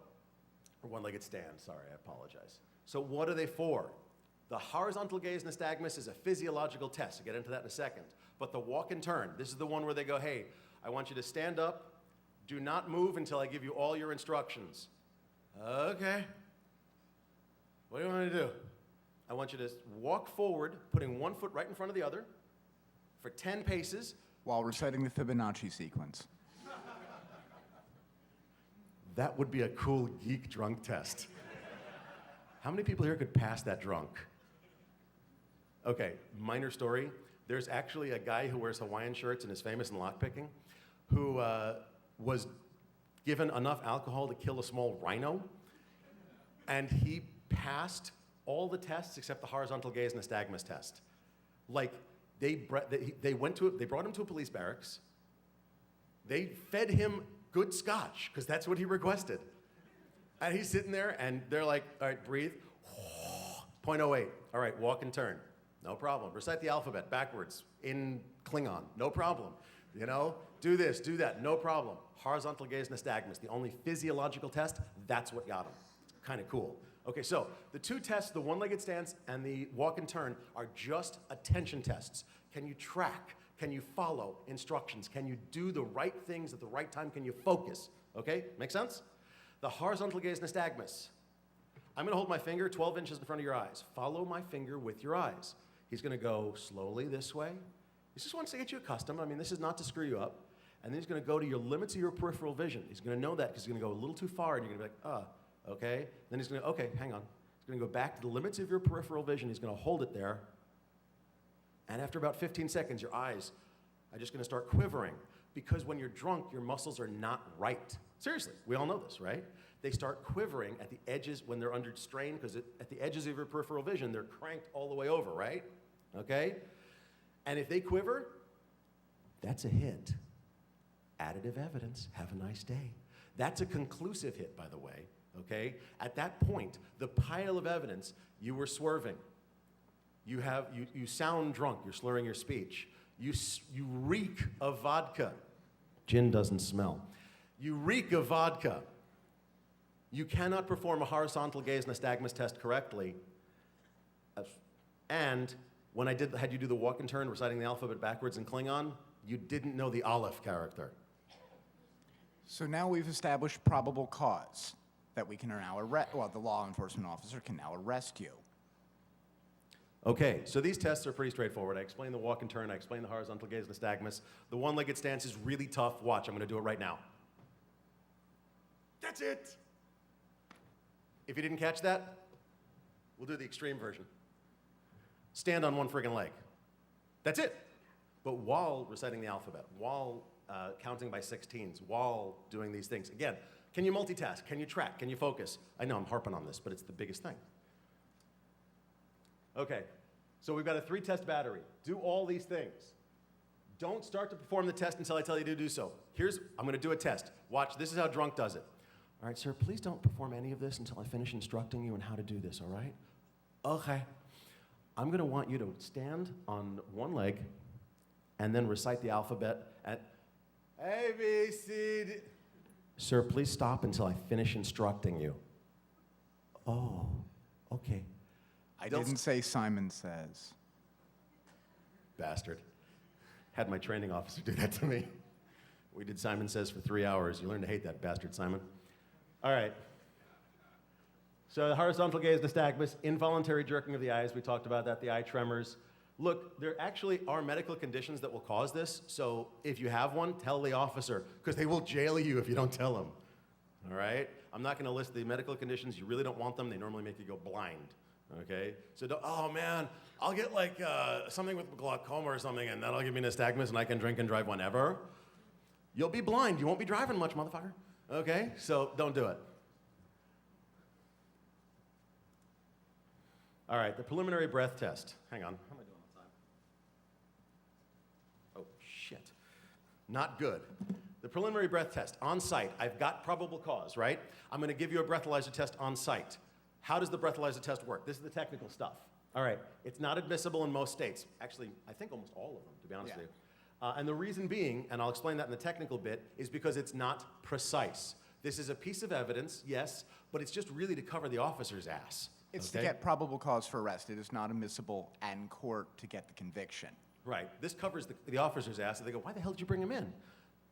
Speaker 2: or one-legged stand, sorry, I apologize. So what are they for? The horizontal gaze nystagmus is a physiological test. I'll get into that in a second. But the walk and turn, this is the one where they go, hey, I want you to stand up, do not move until I give you all your instructions. Okay. What do you want me to do? I want you to walk forward, putting one foot right in front of the other for 10 paces.
Speaker 3: While reciting the Fibonacci sequence.
Speaker 2: That would be a cool geek drunk test. How many people here could pass that drunk? Okay, minor story. There's actually a guy who wears Hawaiian shirts and is famous in lockpicking who was given enough alcohol to kill a small rhino, and he passed all the tests except the horizontal gaze nystagmus test. Like, they brought him to a police barracks. They fed him good scotch, because that's what he requested. And he's sitting there, and they're like, all right, breathe. 0.08. All right, walk and turn. No problem. Recite the alphabet backwards in Klingon. No problem. You know, do this, do that. No problem. Horizontal gaze nystagmus, the only physiological test, that's what got him. Kind of cool. Okay, so the 2 tests, the one-legged stance and the walk and turn, are just attention tests. Can you track? Can you follow instructions? Can you do the right things at the right time? Can you focus? Okay, make sense? The horizontal gaze nystagmus. I'm gonna hold my finger 12 inches in front of your eyes. Follow my finger with your eyes. He's gonna go slowly this way. He just wants to get you accustomed. I mean, this is not to screw you up. And then he's gonna go to your limits of your peripheral vision. He's gonna know that because he's gonna go a little too far and you're gonna be like, okay. Then he's gonna, okay, hang on. He's gonna go back to the limits of your peripheral vision. He's gonna hold it there. And after about 15 seconds, your eyes are just gonna start quivering because when you're drunk, your muscles are not right. Seriously, we all know this, right? They start quivering at the edges when they're under strain because at the edges of your peripheral vision, they're cranked all the way over, right? Okay? And if they quiver, that's a hit. Additive evidence, have a nice day. That's a conclusive hit, by the way, okay? At that point, the pile of evidence, you were swerving. You sound drunk, you're slurring your speech. You reek of vodka. Gin doesn't smell. You reek of vodka. You cannot perform a horizontal gaze nystagmus test correctly. And when I had you do the walk and turn, reciting the alphabet backwards in Klingon, you didn't know the Aleph character.
Speaker 3: So now we've established probable cause that we can now arrest, well, the law enforcement officer can now arrest you.
Speaker 2: Okay, so these tests are pretty straightforward. I explained the walk and turn, I explained the horizontal gaze nystagmus. The one-legged stance is really tough. Watch, I'm gonna do it right now. That's it. If you didn't catch that, we'll do the extreme version. Stand on one friggin' leg. That's it. But while reciting the alphabet, while counting by 16s, while doing these things. Again, can you multitask? Can you track? Can you focus? I know I'm harping on this, but it's the biggest thing. Okay, so we've got a 3-test battery. Do all these things. Don't start to perform the test until I tell you to do so. I'm gonna do a test. Watch, this is how drunk does it. All right, sir, please don't perform any of this until I finish instructing you on how to do this, all right? Okay. I'm gonna want you to stand on one leg and then recite the alphabet at A, B, C, D. Sir, please stop until I finish instructing you. Oh, okay.
Speaker 3: I didn't say Simon Says.
Speaker 2: Bastard. Had my training officer do that to me. We did Simon Says for 3 hours. You learn to hate that bastard, Simon. All right. So the horizontal gaze nystagmus, involuntary jerking of the eyes, we talked about that, the eye tremors. Look, there actually are medical conditions that will cause this, so if you have one, tell the officer, because they will jail you if you don't tell them. All right? I'm not going to list the medical conditions. You really don't want them. They normally make you go blind. Okay? So, oh man, I'll get like something with glaucoma or something, and that'll give me nystagmus, and I can drink and drive whenever. You'll be blind. You won't be driving much, motherfucker. Okay? So don't do it. All right, the preliminary breath test. Hang on. How am I doing on time? Oh, shit. Not good. The preliminary breath test, on site. I've got probable cause, right? I'm going to give you a breathalyzer test on site. How does the breathalyzer test work? This is the technical stuff. All right, it's not admissible in most states. Actually, I think almost all of them, to be honest with you. And the reason being, and I'll explain that in the technical bit, is because it's not precise. This is a piece of evidence, yes, but it's just really to cover the officer's ass.
Speaker 3: It's
Speaker 2: okay?
Speaker 3: to get probable cause for arrest. It is not admissible in court to get the conviction.
Speaker 2: Right. This covers the officer's ass, and they go, why the hell did you bring him in?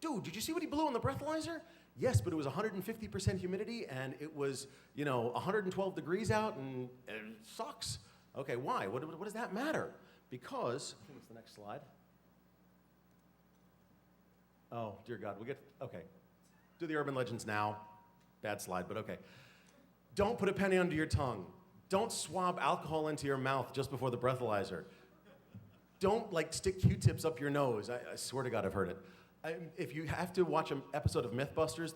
Speaker 2: Dude, did you see what he blew on the breathalyzer? Yes, but it was 150% humidity, and it was, 112 degrees out, and it sucks. Okay, why? What does that matter? Because, I think it's the next slide. Oh, dear God, okay. Do the urban legends now. Bad slide, but okay. Don't put a penny under your tongue. Don't swab alcohol into your mouth just before the breathalyzer. Don't stick Q-tips up your nose. I swear to God, I've heard it. If you have to watch an episode of Mythbusters,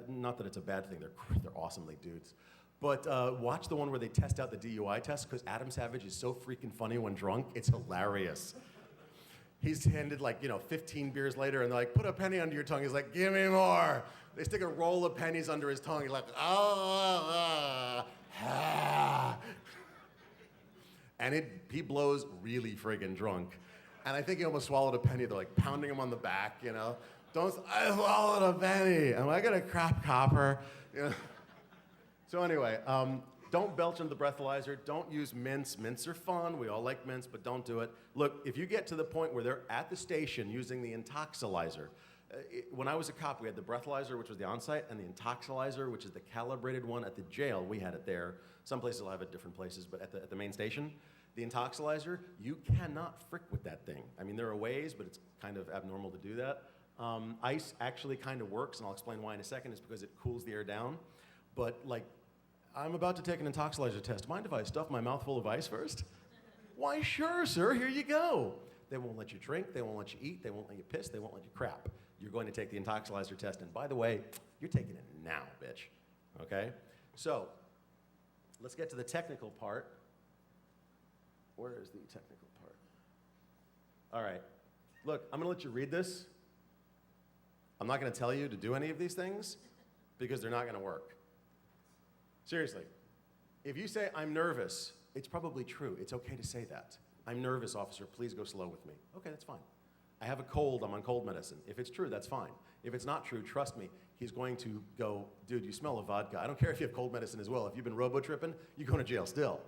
Speaker 2: not that it's a bad thing, they're awesomely dudes, but watch the one where they test out the DUI test, because Adam Savage is so freaking funny when drunk, it's hilarious. He's handed 15 beers later, and they're like, put a penny under your tongue. He's like, give me more. They stick a roll of pennies under his tongue. He's like, and he blows really friggin' drunk. And I think he almost swallowed a penny. They're pounding him on the back, I swallowed a penny. Am I gonna crap copper? So anyway, don't belch into the breathalyzer. Don't use mints. Mints are fun. We all like mints, but don't do it. Look, if you get to the point where they're at the station using the intoxilizer, when I was a cop, we had the breathalyzer, which was the on-site, and the intoxilizer, which is the calibrated one at the jail. We had it there. Some places will have it different places, but at the main station, the intoxilizer, you cannot frick with that thing. I mean, there are ways, but it's kind of abnormal to do that. Ice actually kind of works, and I'll explain why in a second. It's because it cools the air down. But I'm about to take an intoxilizer test. Mind if I stuff my mouth full of ice first? Why, sure, sir, here you go. They won't let you drink, they won't let you eat, they won't let you piss, they won't let you crap. You're going to take the intoxilizer test, and by the way, you're taking it now, bitch. Okay? So, let's get to the technical part. Where is the technical part? All right. Look, I'm going to let you read this. I'm not going to tell you to do any of these things because they're not going to work. Seriously. If you say, I'm nervous, it's probably true. It's okay to say that. I'm nervous, officer. Please go slow with me. Okay, that's fine. I have a cold. I'm on cold medicine. If it's true, that's fine. If it's not true, trust me. he's going to go, dude, you smell of vodka. I don't care if you have cold medicine as well. If you've been robo-tripping, you're going to jail still.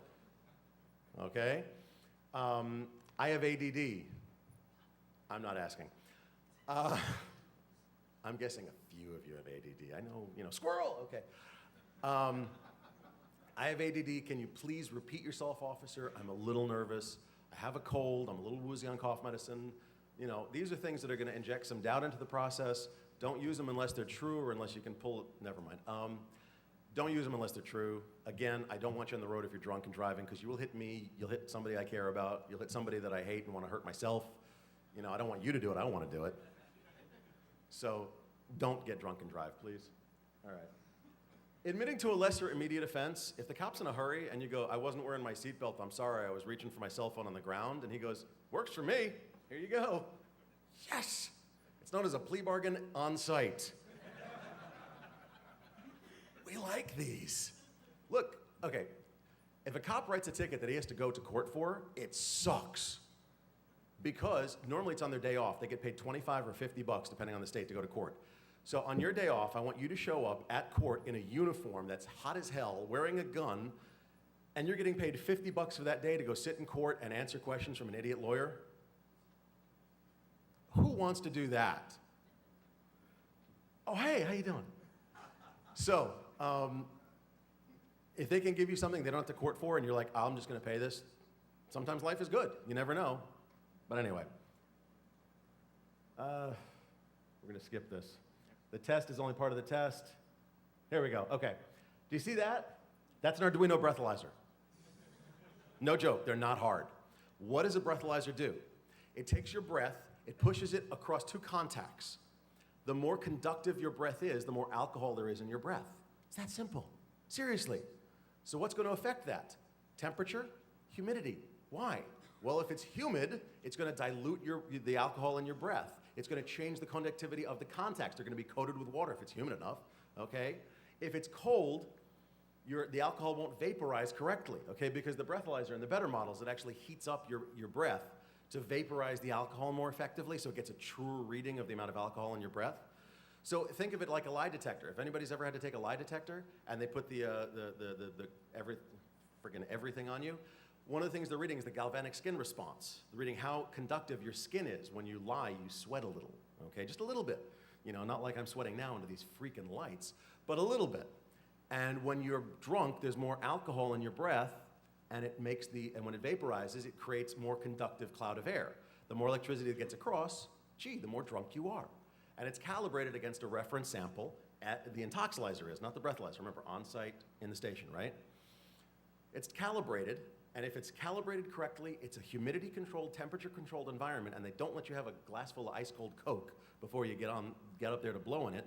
Speaker 2: Okay? I have ADD. I'm not asking. I'm guessing a few of you have ADD. I know, squirrel, okay. I have ADD. Can you please repeat yourself, officer? I'm a little nervous. I have a cold. I'm a little woozy on cough medicine. These are things that are going to inject some doubt into the process. Don't use them unless they're true or unless you can pull it. Never mind. Don't use them unless they're true. Again, I don't want you on the road if you're drunk and driving because you will hit me. You'll hit somebody I care about. You'll hit somebody that I hate and want to hurt myself. I don't want you to do it. I don't want to do it. So don't get drunk and drive, please. All right. Admitting to a lesser immediate offense, if the cop's in a hurry and you go, I wasn't wearing my seatbelt, I'm sorry, I was reaching for my cell phone on the ground, and he goes, works for me, here you go. Yes! It's known as a plea bargain on site. We like these. Look, okay, if a cop writes a ticket that he has to go to court for, it sucks. Because normally it's on their day off. They get paid $25 or $50 depending on the state to go to court. So on your day off, I want you to show up at court in a uniform that's hot as hell, wearing a gun, and you're getting paid $50 for that day to go sit in court and answer questions from an idiot lawyer? Who wants to do that? Oh, hey, how you doing? So, if they can give you something they don't have to court for, and you're like, I'm just going to pay this, sometimes life is good. You never know. But anyway, we're going to skip this. The test is only part of the test. Here we go. Okay. Do you see that? That's an Arduino breathalyzer. No joke. They're not hard. What does a breathalyzer do? It takes your breath, it pushes it across two contacts. The more conductive your breath is, the more alcohol there is in your breath. It's that simple. Seriously. So what's going to affect that? Temperature, humidity. Why? Well, if it's humid, it's going to dilute the alcohol in your breath. It's going to change the conductivity of the contacts. They're going to be coated with water if it's humid enough, okay? If it's cold, the alcohol won't vaporize correctly, okay? Because the breathalyzer in the better models, it actually heats up your breath to vaporize the alcohol more effectively, so it gets a truer reading of the amount of alcohol in your breath. So think of it like a lie detector. If anybody's ever had to take a lie detector and they put everything on you, one of the things they're reading is the galvanic skin response. They're reading how conductive your skin is. When you lie, you sweat a little, okay? Just a little bit. Not like I'm sweating now under these freaking lights, but a little bit. And when you're drunk, there's more alcohol in your breath, and when it vaporizes, it creates more conductive cloud of air. The more electricity that gets across, the more drunk you are. And it's calibrated against a reference sample the intoxilizer is, not the breathalyzer. Remember, on site in the station, right? It's calibrated. And if it's calibrated correctly, it's a humidity-controlled, temperature-controlled environment, and they don't let you have a glass full of ice-cold Coke before you get up there to blow in it.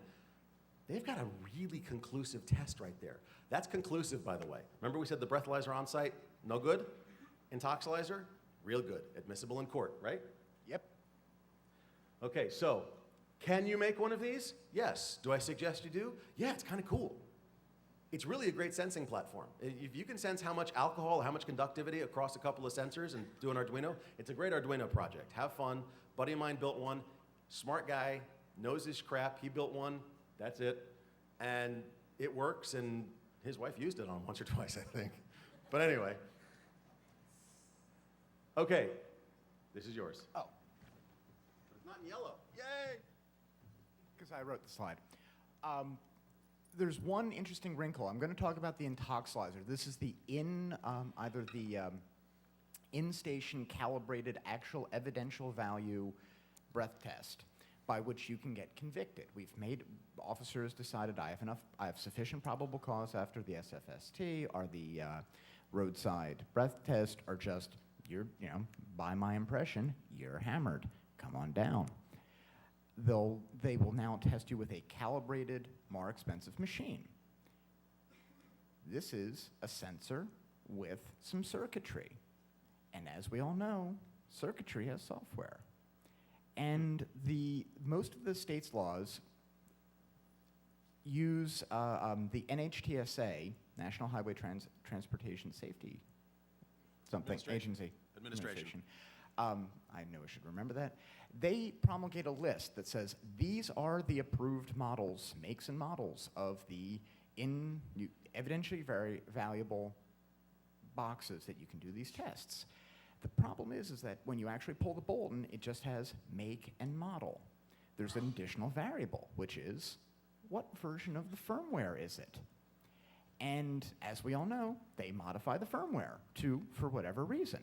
Speaker 2: They've got a really conclusive test right there. That's conclusive, by the way. Remember we said the breathalyzer on site, no good? Intoxilizer, real good. Admissible in court, right?
Speaker 3: Yep.
Speaker 2: Okay, so can you make one of these? Yes. Do I suggest you do? Yeah, it's kind of cool. It's really a great sensing platform. If you can sense how much alcohol, how much conductivity across a couple of sensors and do an Arduino, it's a great Arduino project. Have fun. Buddy of mine built one. Smart guy, knows his crap. He built one. That's it. And it works, and his wife used it on once or twice, I think. But anyway. Okay, this is yours.
Speaker 3: Oh,
Speaker 2: But it's not in yellow. Yay!
Speaker 3: because I wrote the slide. There's one interesting wrinkle. I'm going to talk about the intoxilizer. This is the either the in-station calibrated actual evidential value breath test by which you can get convicted. Officers decided I have sufficient probable cause after the SFST or the roadside breath test, or just, by my impression, you're hammered. Come on down. They will now test you with a calibrated, more expensive machine. This is a sensor with some circuitry. And as we all know, circuitry has software. And most of the state's laws use the NHTSA, National Highway Transportation Safety
Speaker 2: Administration.
Speaker 3: Agency.
Speaker 2: Administration.
Speaker 3: I know I should remember that. They promulgate a list that says these are the approved models, makes and models of the evidentially very valuable boxes that you can do these tests. The problem is that when you actually pull the bulletin, it just has make and model. There's an additional variable, which is what version of the firmware is it? And as we all know, they modify the firmware for whatever reason.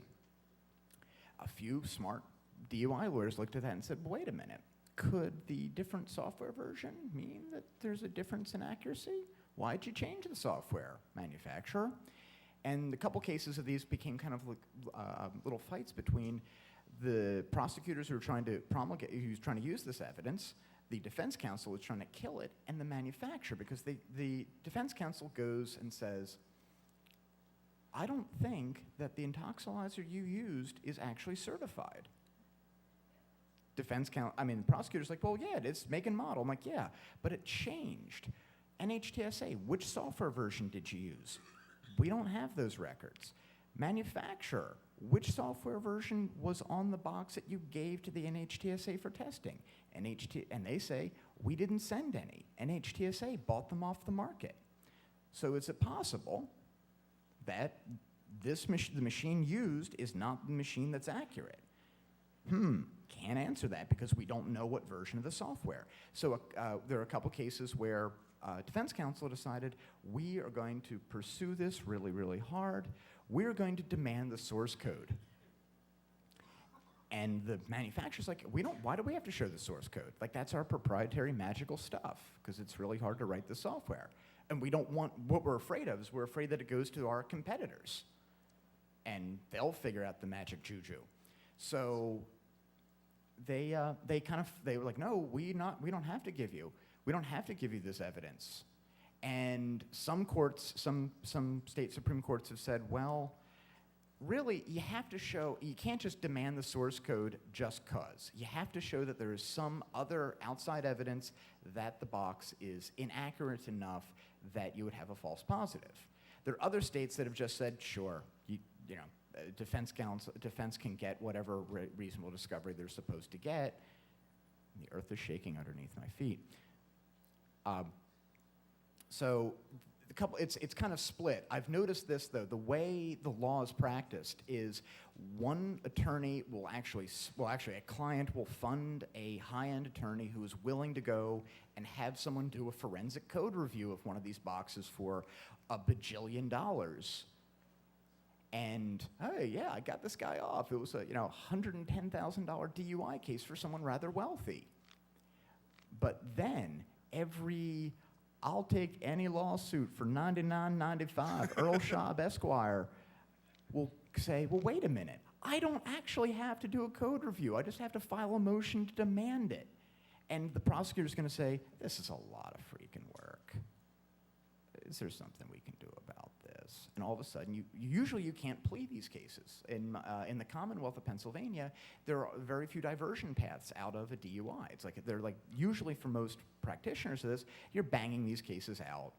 Speaker 3: A few smart DUI lawyers looked at that and said, well, wait a minute, could the different software version mean that there's a difference in accuracy? Why'd you change the software, manufacturer? And a couple cases of these became kind of like little fights between the prosecutors who were trying to promulgate, who's trying to use this evidence, the defense counsel is trying to kill it, and the manufacturer, because the defense counsel goes and says, I don't think that the intoxilizer you used is actually certified. The prosecutor's like, well, yeah, it's make and model. I'm like, yeah, but it changed. NHTSA, which software version did you use? We don't have those records. Manufacturer, which software version was on the box that you gave to the NHTSA for testing? And they say, we didn't send any. NHTSA bought them off the market. So is it possible that the machine used is not the machine that's accurate? Can't answer that because we don't know what version of the software. So there are a couple cases where defense counsel decided, we are going to pursue this really, really hard. We're going to demand the source code. And the manufacturer's like, why do we have to show the source code? Like, that's our proprietary magical stuff, because it's really hard to write the software. And we don't want, what we're afraid of is we're afraid that it goes to our competitors. And they'll figure out the magic juju. So they were like, no, we don't have to give you this evidence. And some courts, some state Supreme Courts have said, well, really, you have to show, you can't just demand the source code just cause. You have to show that there is some other outside evidence that the box is inaccurate enough that you would have a false positive. There are other states that have just said, sure, defense can get whatever reasonable discovery they're supposed to get. The earth is shaking underneath my feet. So it's kind of split. I've noticed this, though. The way the law is practiced is one attorney will actually, a client will fund a high-end attorney who is willing to go and have someone do a forensic code review of one of these boxes for $1 bajillion. And, hey, yeah, I got this guy off. It was a $110,000 DUI case for someone rather wealthy. But then I'll take any lawsuit for $99.95. Earl Schaub Esquire will say, well, wait a minute. I don't actually have to do a code review. I just have to file a motion to demand it. And the prosecutor's going to say, this is a lot of freaking work. Is there something we can do about this? And all of a sudden, usually you can't plead these cases. In the Commonwealth of Pennsylvania, there are very few diversion paths out of a DUI. It's like they're like usually for most practitioners of this, you're banging these cases out.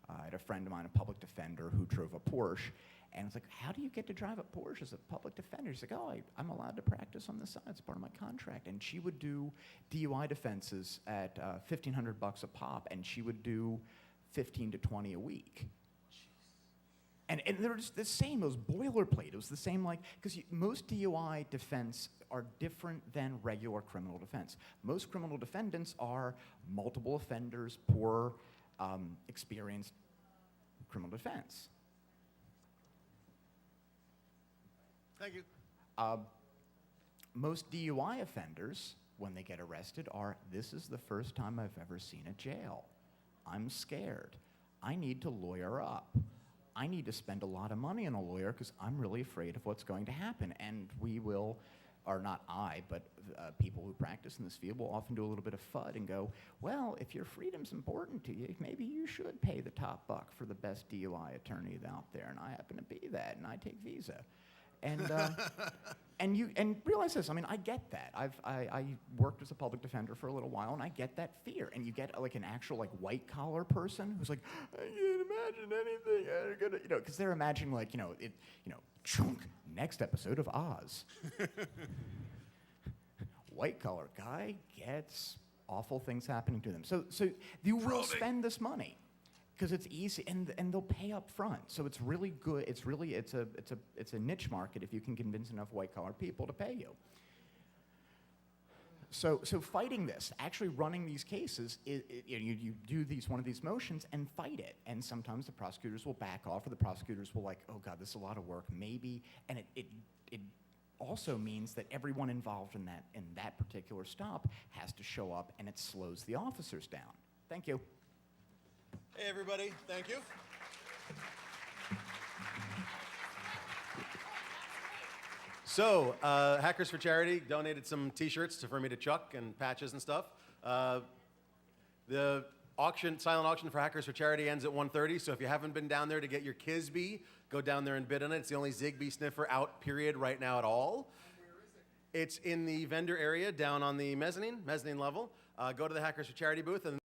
Speaker 3: I had a friend of mine, a public defender, who drove a Porsche, and it's like, how do you get to drive a Porsche as a public defender? He's like, oh, I'm allowed to practice on the side. It's part of my contract. And she would do DUI defenses at $1,500 a pop, and she would do 15 to 20 a week. And they're just the same. It was boilerplate. It was the same, because most DUI defense are different than regular criminal defense. Most criminal defendants are multiple offenders, poor, experienced criminal defense.
Speaker 2: Thank you.
Speaker 3: Most DUI offenders, when they get arrested, this is the first time I've ever seen a jail. I'm scared. I need to lawyer up. I need to spend a lot of money on a lawyer because I'm really afraid of what's going to happen. And we will, or not I, but people who practice in this field will often do a little bit of FUD and go, well, if your freedom's important to you, maybe you should pay the top buck for the best DUI attorney out there. And I happen to be that, and I take Visa. And realize this. I mean, I get that. I worked as a public defender for a little while, and I get that fear. And you get like an actual like white collar person who's like, I can't imagine anything. I'm gonna, because they're imagining like chunk next episode of Oz. White collar guy gets awful things happening to them. So you will spend this money. Because it's easy, and they'll pay up front, so it's really good. It's a niche market if you can convince enough white collar people to pay you. So fighting this, actually running these cases, you do one of these motions and fight it, and sometimes the prosecutors will back off, or the prosecutors will like, oh God, this is a lot of work, maybe, and it also means that everyone involved in that particular stop has to show up, and it slows the officers down. Thank you.
Speaker 2: Hey, everybody. Thank you. So, Hackers for Charity donated some T-shirts for me to chuck and patches and stuff. The silent auction for Hackers for Charity ends at 1:30, so if you haven't been down there to get your Kisbee, go down there and bid on it. It's the only Zigbee sniffer out, period, right now at all. Where is it? It's in the vendor area down on the mezzanine level. Go to the Hackers for Charity booth, and